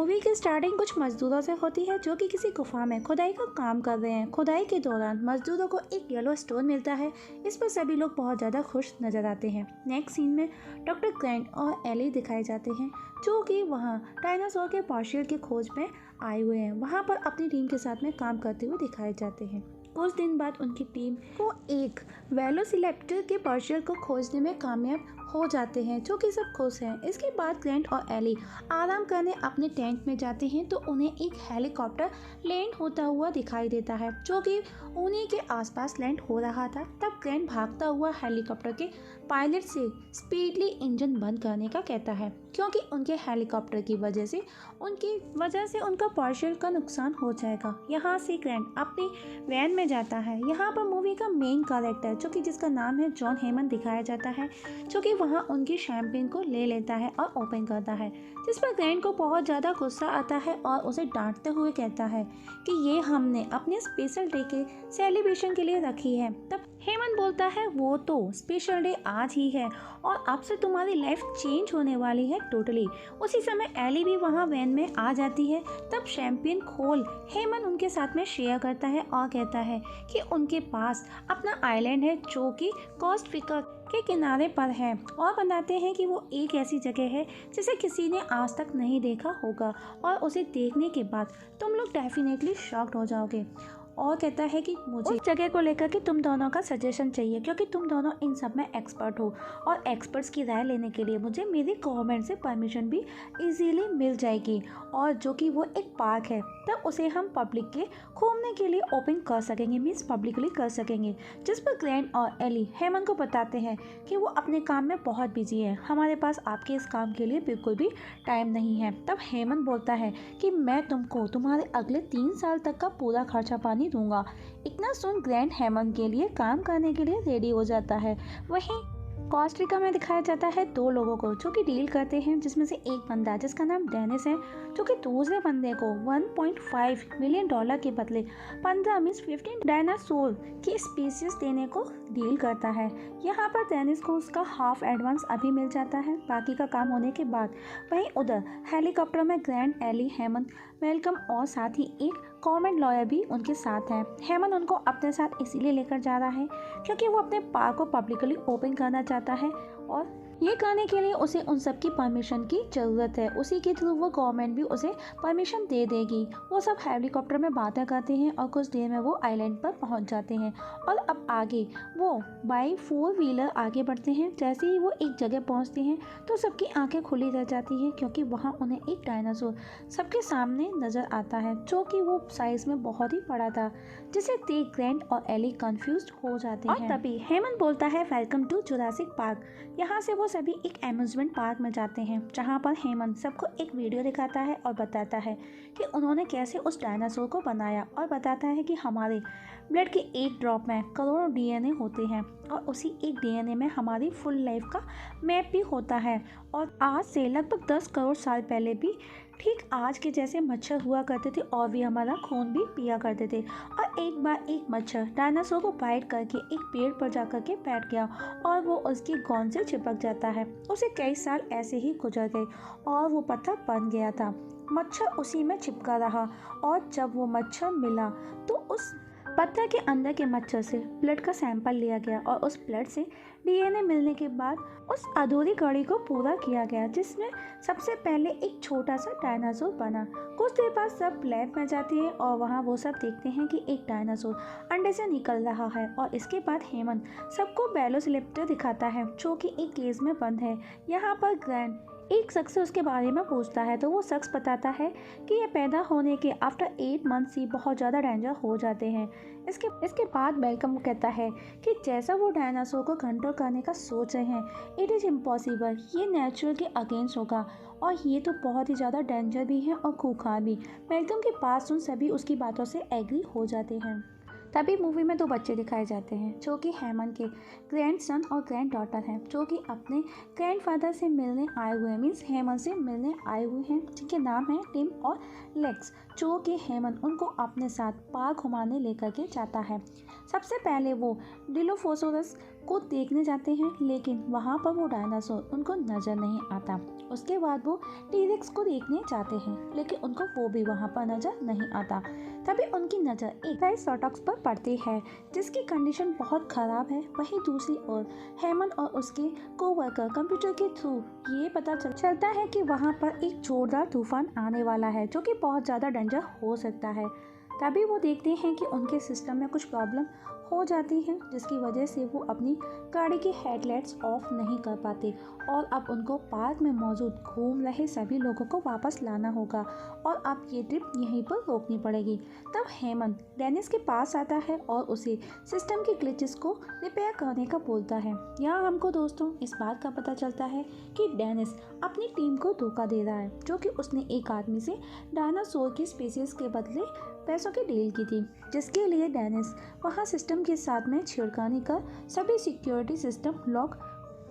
Movie की starting कुछ मजदूरों से होती है जो कि किसी गुफा में खुदाई का काम कर रहे हैं। खुदाई के दौरान मजदूरों को एक येलो स्टोन मिलता है। इस पर सभी लोग बहुत ज़्यादा खुश नजर आते हैं। नेक्स्ट सीन में डॉक्टर ग्रैंट और एली दिखाए जाते हैं जो कि वहाँ डायनासोर के फॉसिल की खोज में आए हुए हैं। वहाँ पर अपनी टीम के साथ में काम करते हुए दिखाए जाते हैं। कुछ दिन बाद उनकी टीम को एक वेलोसिरैप्टर के फॉसिल को खोजने में कामयाब हो जाते हैं जो कि सब खुश हैं। इसके बाद ग्रैंट और एली आराम करने अपने टेंट में जाते हैं तो उन्हें एक हेलीकॉप्टर लैंड होता हुआ दिखाई देता है जो कि उन्हीं के आसपास लैंड हो रहा था। तब ग्रैंट भागता हुआ हेलीकॉप्टर के पायलट से स्पीडली इंजन बंद करने का कहता है क्योंकि उनके हेलीकॉप्टर की वजह से उनका फॉसिल का नुकसान हो जाएगा। यहाँ से ग्रैंट अपनी वैन में जाता है। यहाँ पर मूवी का मेन कैरेक्टर जो कि जिसका नाम है जॉन हेमंड दिखाया जाता है जो कि वहाँ उनकी शैंपेन को ले लेता है और ओपन करता है, जिस पर ग्रैंट को बहुत ज़्यादा गुस्सा आता है और उसे डांटते हुए कहता है कि ये हमने अपने स्पेशल डे के सेलिब्रेशन के लिए रखी है। तब हेमंत बोलता है वो तो स्पेशल डे आज ही है और अब से तुम्हारी लाइफ चेंज होने वाली है टोटली। उसी समय एली भी वहाँ वैन में आ जाती है। तब शैंपेन खोल हेमंत उनके साथ में शेयर करता है और कहता है कि उनके पास अपना आइलैंड है जो कि कोस्ट रिका के किनारे पर है और बताते हैं कि वो एक ऐसी जगह है जिसे किसी ने आज तक नहीं देखा होगा और उसे देखने के बाद तुम लोग डेफिनेटली शॉक्ड हो जाओगे। और कहता है कि मुझे उस जगह को लेकर के तुम दोनों का सजेशन चाहिए क्योंकि तुम दोनों इन सब में एक्सपर्ट हो और एक्सपर्ट्स की राय लेने के लिए मुझे मेरी गवर्नमेंट से परमिशन भी इजीली मिल जाएगी और जो कि वो एक पार्क है। तब उसे हम पब्लिक के घूमने के लिए ओपन कर सकेंगे, मीन्स पब्लिकली कर सकेंगे। जिस पर ग्रैंट और एली हेमंत को बताते हैं कि वो अपने काम में बहुत बिजी है, हमारे पास आपके इस काम के लिए बिल्कुल भी टाइम नहीं है। तब हेमंत बोलता है कि मैं तुमको तुम्हारे अगले 3 साल तक का पूरा खर्चा पानी दूंगा। इतना सुन ग्रैंट हेमंत के लिए काम करने के लिए रेडी हो जाता है। वहीं कोस्टा में दिखाया जाता है 2 लोगों को जो कि डील करते हैं, जिसमें से एक बंदा जिसका नाम डेनिस है जो कि दूसरे बंदे को $1.5 मिलियन के बदले 15 डायनासोर की स्पीसीज देने को डील करता है। यहाँ पर डेनिस को उसका हाफ एडवांस अभी मिल जाता है बाकी का काम होने के बाद। वहीं उधर हेलीकॉप्टर में ग्रैंट, एली, हेमंत, वेलकम और साथ ही एक गवर्नमेंट लॉयर भी उनके साथ है। हेमंत उनको अपने साथ इसीलिए लेकर जा रहा है क्योंकि वो अपने पार्क को पब्लिकली ओपन करना चाहता है और ये करने के लिए उसे उन सब की परमिशन की ज़रूरत है। उसी के थ्रू वो गवर्नमेंट भी उसे परमिशन दे देगी। वो सब हेलीकॉप्टर में बातें करते हैं और कुछ देर में वो आइलैंड पर पहुंच जाते हैं और अब आगे वो बाई 4 व्हीलर आगे बढ़ते हैं। जैसे ही वो एक जगह पहुंचते हैं तो सबकी आंखें खुली रह जाती हैं क्योंकि वहाँ उन्हें एक डायनासोर सबके सामने नज़र आता है जो कि वो साइज़ में बहुत ही बड़ा था, जिसे देख ग्रैंट और एली कंफ्यूज हो जाते हैं। और तभी हेमंत बोलता है वेलकम टू जुरासिक पार्क। यहाँ से वो सभी एक एम्यूजमेंट पार्क में जाते हैं जहाँ पर हेमंत सबको एक वीडियो दिखाता है और बताता है कि उन्होंने कैसे उस डायनासोर को बनाया और बताता है कि हमारे ब्लड के एक ड्रॉप में करोड़ों डीएनए होते हैं और उसी एक डीएनए में हमारी फुल लाइफ का मैप भी होता है और आज से लगभग 10 करोड़ साल पहले भी ठीक आज के जैसे मच्छर हुआ करते थे और भी हमारा खून भी पिया करते थे। और एक बार एक मच्छर डायनासोर को बाइट करके एक पेड़ पर जाकर के बैठ गया और वो उसकी गोंद से चिपक जाता है। उसे कई साल ऐसे ही गुजर गए और वो पत्थर बन गया था। मच्छर उसी में चिपका रहा और जब वो मच्छर मिला तो उस पत्थर के अंदर के मच्छर से ब्लड का सैंपल लिया गया और उस ब्लड से डीएनए मिलने के बाद उस अधूरी कड़ी को पूरा किया गया जिसमें सबसे पहले एक छोटा सा डायनासोर बना। कुछ देर बाद सब लैब में जाते हैं और वहाँ वो सब देखते हैं कि एक डायनासोर अंडे से निकल रहा है और इसके बाद हेमंत सबको वेलोसिरैप्टर दिखाता है जो कि एक केज में बंद है। यहाँ पर ग्रैंट एक शख्स से उसके बारे में पूछता है तो वो शख्स बताता है कि ये पैदा होने के आफ्टर 8 मंथ्स ही बहुत ज़्यादा डेंजर हो जाते हैं। इसके बाद वेलकम कहता है कि जैसा वो डायनासोर को कंट्रोल करने का सोच रहे हैं इट इज़ इम्पॉसिबल, ये नेचुरल के अगेंस्ट होगा और ये तो बहुत ही ज़्यादा डेंजर भी है और खूंखार भी। वेलकम के पास सुन सभी उसकी बातों से एग्री हो जाते हैं। तभी मूवी में 2 बच्चे दिखाए जाते हैं जो कि हेमंत के ग्रैंड सन और ग्रैंड डॉटर हैं जो कि अपने ग्रैंडफादर से मिलने आए हुए हैं, मीन्स हेमंत से मिलने आए हुए हैं, जिनके नाम हैं टिम और लेक्स, जो कि हेमंत उनको अपने साथ पार्क घुमाने लेकर के जाता है। सबसे पहले वो डिलोफोसोरस को देखने जाते हैं, लेकिन वहाँ पर वो डायनासोर उनको नजर नहीं आता। उसके बाद वो टीरेक्स को देखने जाते हैं, लेकिन उनको वो भी वहाँ पर नजर नहीं आता। तभी उनकी नज़र एक ट्राइसरटॉप्स पर पड़ती है, जिसकी कंडीशन बहुत ख़राब है। वहीं दूसरी ओर हेमंत और उसके कोवर्कर कंप्यूटर के थ्रू ये पता चलता है कि वहाँ पर एक जोरदार तूफान आने वाला है, जो कि बहुत ज़्यादा डेंजर हो सकता है। तभी वो देखते हैं कि उनके सिस्टम में कुछ प्रॉब्लम हो जाती है, जिसकी वजह से वो अपनी गाड़ी की हेडलाइट्स ऑफ नहीं कर पाते और अब उनको पार्क में मौजूद घूम रहे सभी लोगों को वापस लाना होगा और अब ये ट्रिप यहीं पर रोकनी पड़ेगी। तब हेमंत डेनिस के पास आता है और उसे सिस्टम के ग्लिचेस को रिपेयर करने का बोलता है। यहाँ हमको दोस्तों इस बात का पता चलता है कि डेनिस अपनी टीम को धोखा दे रहा है, जो कि उसने एक आदमी से डायनासोर की स्पीसीज के बदले पैसों की डील की थी, जिसके लिए डेनिस वहाँ सिस्टम के साथ में छेड़खानी कर सभी सिक्योरिटी सिस्टम लॉक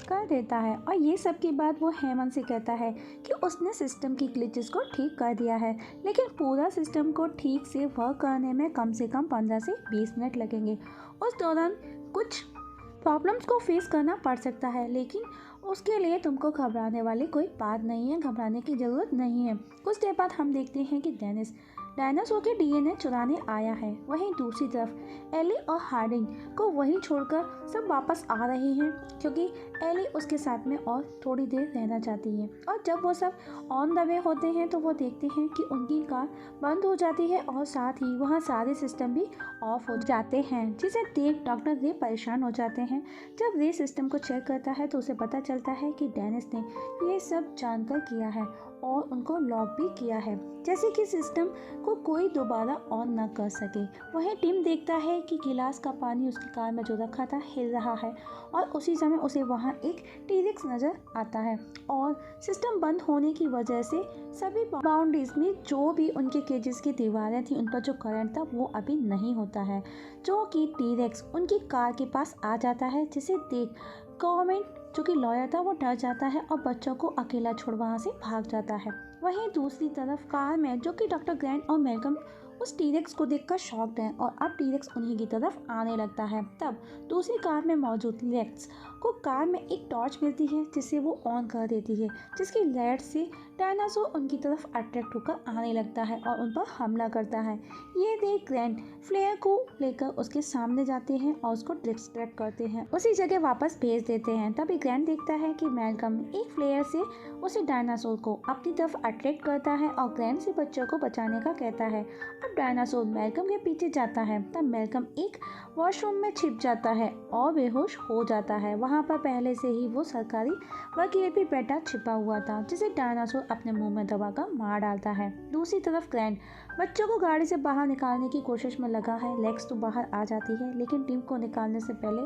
कर देता है। और ये सब के बाद वो हेमंत से कहता है कि उसने सिस्टम की ग्लिचेस को ठीक कर दिया है, लेकिन पूरा सिस्टम को ठीक से वर्क करने में कम से कम 15 से 20 मिनट लगेंगे। उस दौरान कुछ प्रॉब्लम्स को फेस करना पड़ सकता है, लेकिन उसके लिए तुमको घबराने वाली कोई बात नहीं है, घबराने की ज़रूरत नहीं है। कुछ देर बाद हम देखते हैं कि डेनिस डायनासोर के डीएनए चुराने आया है। वहीं दूसरी तरफ एली और हार्डिंग को वहीं छोड़कर सब वापस आ रहे हैं, क्योंकि एली उसके साथ में और थोड़ी देर रहना चाहती है। और जब वो सब ऑन द वे होते हैं तो वो देखते हैं कि उनकी कार बंद हो जाती है और साथ ही वहाँ सारे सिस्टम भी ऑफ हो जाते हैं, जिसे देख डॉक्टर रे परेशान हो जाते हैं। जब रे सिस्टम को चेक करता है तो उसे पता चलता है कि डेनिस ने ये सब जानकर किया है और उनको लॉक भी किया है, जैसे कि सिस्टम को कोई दोबारा ऑन न कर सके। वहीं टिम देखता है कि गिलास का पानी उसकी कार में जो रखा था हिल रहा है और उसी समय उसे वहां एक टीरेक्स नज़र आता है और सिस्टम बंद होने की वजह से सभी बाउंड्रीज में जो भी उनके केजेस की दीवारें थी उन पर जो करंट था वो अभी नहीं होता है, जो कि टीरेक्स उनकी कार के पास आ जाता है, जिसे देख गवर्नमेंट जो कि लॉयर था वो डर जाता है और बच्चों को अकेला छोड़ वहाँ से भाग जाता है। वहीं दूसरी तरफ कार में जो कि डॉक्टर ग्रैंट और मैल्कम उस टीरेक्स को देखकर शॉक्ड हैं और अब टीरेक्स उन्हीं की तरफ आने लगता है। तब दूसरी कार में मौजूद लेक्स को कार में एक टॉर्च मिलती है, जिसे वो ऑन कर देती है, जिसकी लाइट से डायनासोर उनकी तरफ अट्रैक्ट होकर आने लगता है और उन पर हमला करता है। ये देख ग्रैंट फ्लेयर को लेकर उसके सामने जाते हैं और उसको डिस्ट्रैक्ट करते हैं, उसी जगह वापस भेज देते हैं। तभी ग्रैंट देखता है कि मैल्कम एक फ्लेयर से उसे डायनासोर को अपनी तरफ अट्रैक्ट करता है और ग्रैंट से बच्चों को बचाने का कहता है। अब डायनासोर मैल्कम के पीछे जाता है। तब मैल्कम एक वॉशरूम में छिप जाता है और बेहोश हो जाता है। वहाँ पर पहले से ही वो सरकारी वकील भी बैठा छिपा हुआ था, जिसे डायनासोर अपने मुंह में दबाकर मार डालता है। दूसरी तरफ ग्रैंट बच्चों को गाड़ी से बाहर निकालने की कोशिश में लगा है। लेक्स तो बाहर आ जाती है, लेकिन टिम को निकालने से पहले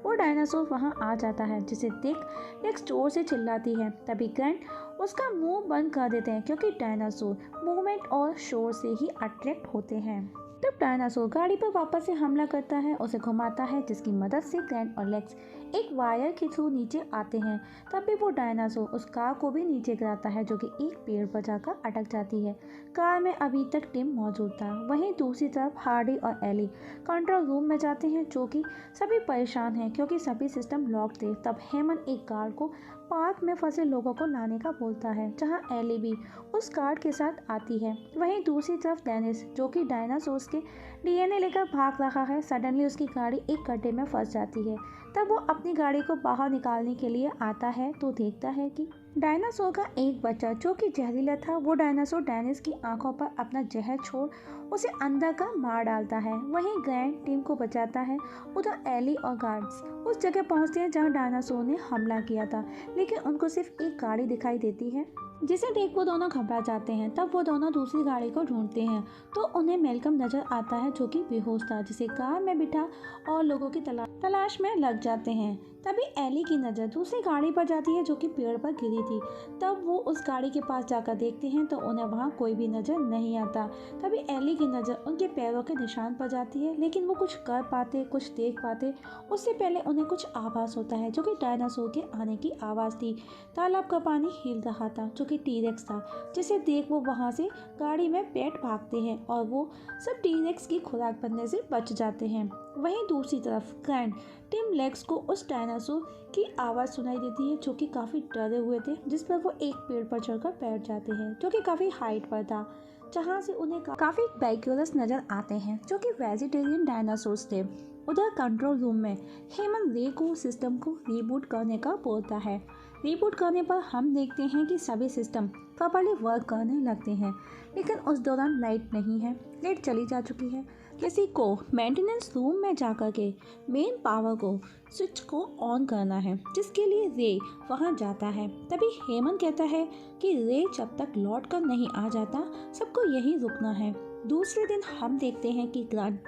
वो डायनासोर वहाँ आ जाता है, जिसे देख लेक्स जोर से चिल्लाती है। तभी ग्रैंट उसका मुंह बंद कर देते हैं, क्योंकि डायनासोर मूवमेंट और शोर से ही अट्रैक्ट होते हैं। तब डायनासोर गाड़ी पर वापस से हमला करता है, उसे घुमाता है, जिसकी मदद से ग्रैंट और लेक्स एक वायर के थ्रू नीचे आते हैं। तभी वो डायनासोर उस कार को भी नीचे गिराता है, जो कि एक पेड़ पर जाकर अटक जाती है। कार में अभी तक टिम मौजूद था। वहीं दूसरी तरफ हार्डी और एली कंट्रोल रूम में जाते हैं, जो कि सभी परेशान हैं क्योंकि सभी सिस्टम लॉक थे। तब हेमंत एक गार्ड को पार्क में फंसे लोगों को लाने का बोलता है, जहां एली भी उस गार्ड के साथ आती है। वहीं दूसरी तरफ डेनिस, जो कि डायनासोर्स के डीएनए लेकर भाग रहा है, सडनली उसकी गाड़ी एक गड्ढे में फंस जाती है। तब वो अपनी गाड़ी को बाहर निकालने के लिए आता है तो देखता है कि डायनासोर का एक बच्चा जो कि जहरीला था, वो डायनासोर डेनिस की आंखों पर अपना जहर छोड़ उसे अंदर का मार डालता है। वहीं ग्रैंट टीम को बचाता है। उधर एली और गार्ड्स उस जगह पहुंचते हैं जहां डायनासोर ने हमला किया था, लेकिन उनको सिर्फ एक गाड़ी दिखाई देती है, जिसे देख वो दोनों घबरा जाते हैं। तब वो दोनों दूसरी गाड़ी को ढूंढते हैं तो उन्हें मैल्कम नजर आता है, जो कि बेहोश था, जिसे कार में बिठा और लोगों की तलाश में लग जाते हैं। तभी एली की नज़र दूसरी गाड़ी पर जाती है, जो कि पेड़ पर गिरी थी। तब वो उस गाड़ी के पास जाकर देखते हैं तो उन्हें वहाँ कोई भी नज़र नहीं आता। तभी एली की नज़र उनके पैरों के निशान पर जाती है, लेकिन वो कुछ कर पाते, कुछ देख पाते उससे पहले उन्हें कुछ आभास होता है, जो कि डायनासोर के आने की आवाज़ थी। तालाब का पानी हिल रहा था, जो कि टीरेक्स था, जिसे देख वो वहाँ से गाड़ी में बैठ भागते हैं और वो सब टीरेक्स की खुराक बनने से बच जाते हैं। वहीं दूसरी तरफ ग्रैंड टिम लेग्स को उस डायनासोर की आवाज़ सुनाई देती है जो कि काफ़ी डरे हुए थे, जिस पर वो एक पेड़ पर चढ़कर बैठ जाते हैं जो कि काफ़ी हाइट पर था, जहाँ से उन्हें काफ़ी बैक्यूलस नज़र आते हैं जो कि वेजिटेरियन डायनासोर्स थे। उधर कंट्रोल रूम में हेमंत रे को सिस्टम को रीबूट करने का बोलता है। रीबूट करने पर हम देखते हैं कि सभी सिस्टम प्रॉपर्ली वर्क करने लगते हैं, लेकिन उस दौरान लाइट नहीं है, लाइट चली जा चुकी है। किसी को मेंटेनेंस रूम में जाकर के मेन पावर को स्विच को ऑन करना है, जिसके लिए रे वहां जाता है। तभी हेमंत कहता है कि रे जब तक लौट कर नहीं आ जाता सबको यहीं रुकना है। दूसरे दिन हम देखते हैं कि ग्रांट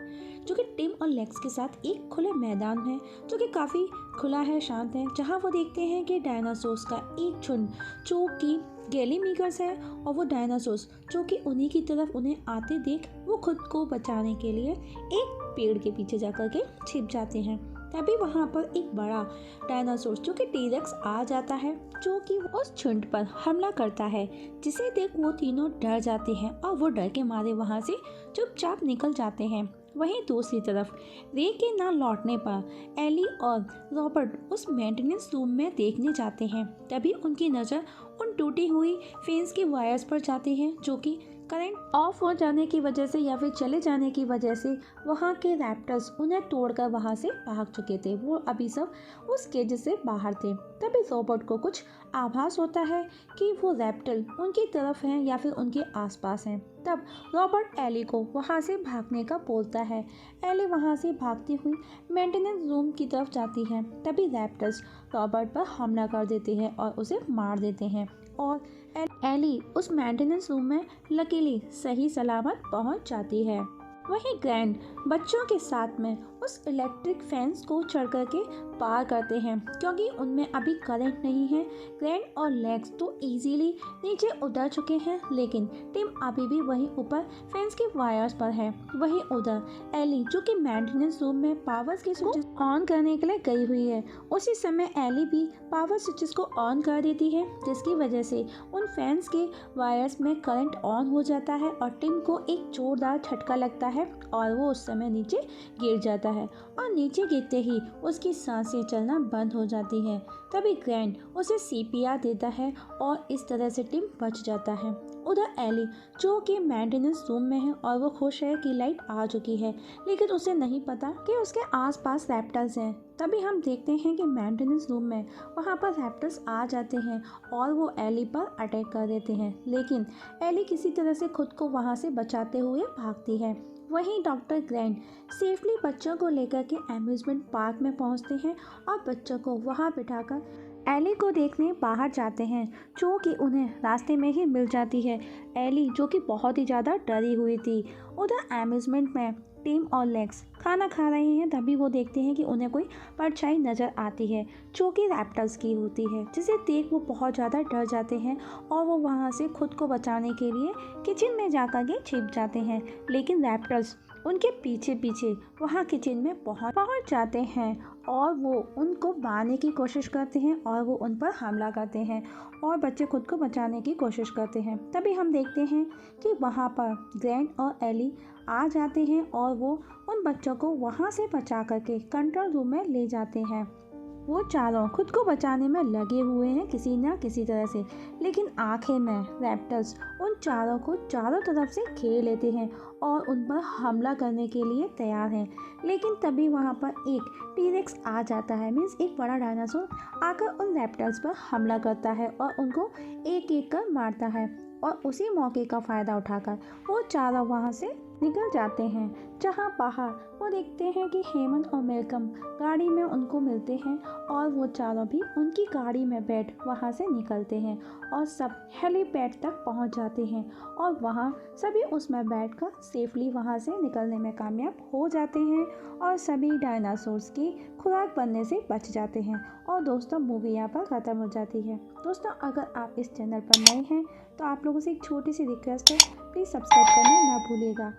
जो कि टिम और लेक्स के साथ एक खुले मैदान है जो कि काफ़ी खुला है, शांत है, जहां वो देखते हैं कि डायनासोर्स का एक झुंड जो कि गैलीमीगर्स है, और वो डायनासोर्स जो कि उन्हीं की तरफ उन्हें आते देख वो खुद को बचाने के लिए एक पेड़ के पीछे जाकर के छिप जाते हैं। तभी वहाँ पर एक बड़ा डायनासोर जो कि टीरेक्स आ जाता है, जो कि उस झुंड पर हमला करता है, जिसे देख वो तीनों डर जाते हैं और वो डर के मारे वहाँ से चुपचाप निकल जाते हैं। वहीं दूसरी तरफ रे के ना लौटने पर एली और रॉबर्ट उस मेंटेनेंस रूम में देखने जाते हैं। तभी उनकी नज़र उन टूटी हुई फेंस की वायर्स पर जाती है जो कि करंट ऑफ हो जाने की वजह से या फिर चले जाने की वजह से वहाँ के रैप्टर्स उन्हें तोड़कर वहाँ से भाग चुके थे। वो अभी सब उस केज से बाहर थे। तभी रॉबर्ट को कुछ आभास होता है कि वो रैप्टर उनकी तरफ हैं या फिर उनके आसपास हैं। तब रॉबर्ट एली को वहाँ से भागने का बोलता है। एली वहाँ से भागती हुई मेंटेनेंस रूम की तरफ जाती है। तभी रैप्टर्स रॉबर्ट पर हमला कर देते हैं और उसे मार देते हैं, और एली उस मेंटेनेंस रूम में लकीली सही सलामत पहुंच जाती है। वहीं ग्रैंड बच्चों के साथ में उस इलेक्ट्रिक फैंस को चढ़ करके पार करते हैं, क्योंकि उनमें अभी करंट नहीं है। ग्रैंड और लेग्स तो इजीली नीचे उतर चुके हैं, लेकिन टिम अभी भी वहीं ऊपर फेंस के वायर्स पर है। वहीं उधर एली जो कि मेंटेनेंस रूम में पावर के स्विचेस ऑन करने के लिए गई हुई है, उसी समय एली भी पावर स्विचेस को ऑन कर देती है, जिसकी वजह से उन फैंस के वायर्स में करंट ऑन हो जाता है और टिम को एक जोरदार झटका लगता है और वो उस समय नीचे गिर जाता है, और नीचे गिरते ही उसकी सांसें चलना बंद हो जाती है। तभी ग्रैंड उसे सीपीआर देता है और इस तरह से टिम बच जाता है। उधर एली जो कि मेंटेनेंस रूम में है और वो खुश है कि लाइट आ चुकी है, लेकिन उसे नहीं पता कि उसके आसपास रैप्टर्स हैं। तभी हम देखते हैं कि मेंटेनेंस रूम में वहाँ पर रैप्टर्स आ जाते हैं और वो एली पर अटैक कर देते हैं, लेकिन एली किसी तरह से खुद को वहाँ से बचाते हुए भागती है। वहीं डॉक्टर ग्रैंड सेफली बच्चों को लेकर के एम्यूजमेंट पार्क में पहुँचते हैं और बच्चों को वहाँ बिठाकर एली को देखने बाहर जाते हैं, जो कि उन्हें रास्ते में ही मिल जाती है। एली जो कि बहुत ही ज़्यादा डरी हुई थी। उधर एम्यूजमेंट में टिम और लेग्स खाना खा रहे हैं, तभी वो देखते हैं कि उन्हें कोई परछाई नज़र आती है जो कि रैप्टर्स की होती है, जिसे देख वो बहुत ज़्यादा डर जाते हैं और वो वहाँ से खुद को बचाने के लिए किचन में जाकर के छिप जाते हैं, लेकिन रैप्टर्स उनके पीछे पीछे वहाँ किचन में पहुँच जाते हैं और वो उनको मारने की कोशिश करते हैं और वो उन पर हमला करते हैं और बच्चे खुद को बचाने की कोशिश करते हैं। तभी हम देखते हैं कि वहाँ पर ग्रैंड और एली आ जाते हैं और वो उन बच्चों को वहाँ से बचा करके कंट्रोल रूम में ले जाते हैं। वो चारों खुद को बचाने में लगे हुए हैं किसी न किसी तरह से, लेकिन आखिर में रैप्टर्स उन चारों को चारों तरफ से घेर लेते हैं और उन पर हमला करने के लिए तैयार हैं। लेकिन तभी वहाँ पर एक टीरेक्स आ जाता है, मीन्स एक बड़ा डायनासोर आकर उन रैप्टर्स पर हमला करता है और उनको एक एक कर मारता है, और उसी मौके का फ़ायदा उठाकर वो चारों वहाँ से निकल जाते हैं। जहाँ बाहर वो देखते हैं कि हेमंत और मेलकम गाड़ी में उनको मिलते हैं और वो चारों भी उनकी गाड़ी में बैठ वहाँ से निकलते हैं और सब हेलीपैड तक पहुँच जाते हैं और वहाँ सभी उसमें बैठकर सेफली वहाँ से निकलने में कामयाब हो जाते हैं और सभी डायनासोर्स की खुराक बनने से बच जाते हैं। और दोस्तों मूवी यहाँ पर ख़त्म हो जाती है। दोस्तों अगर आप इस चैनल पर नए हैं तो आप लोगों से एक छोटी सी रिक्वेस्ट है, प्लीज़ सब्सक्राइब करना ना भूलिएगा।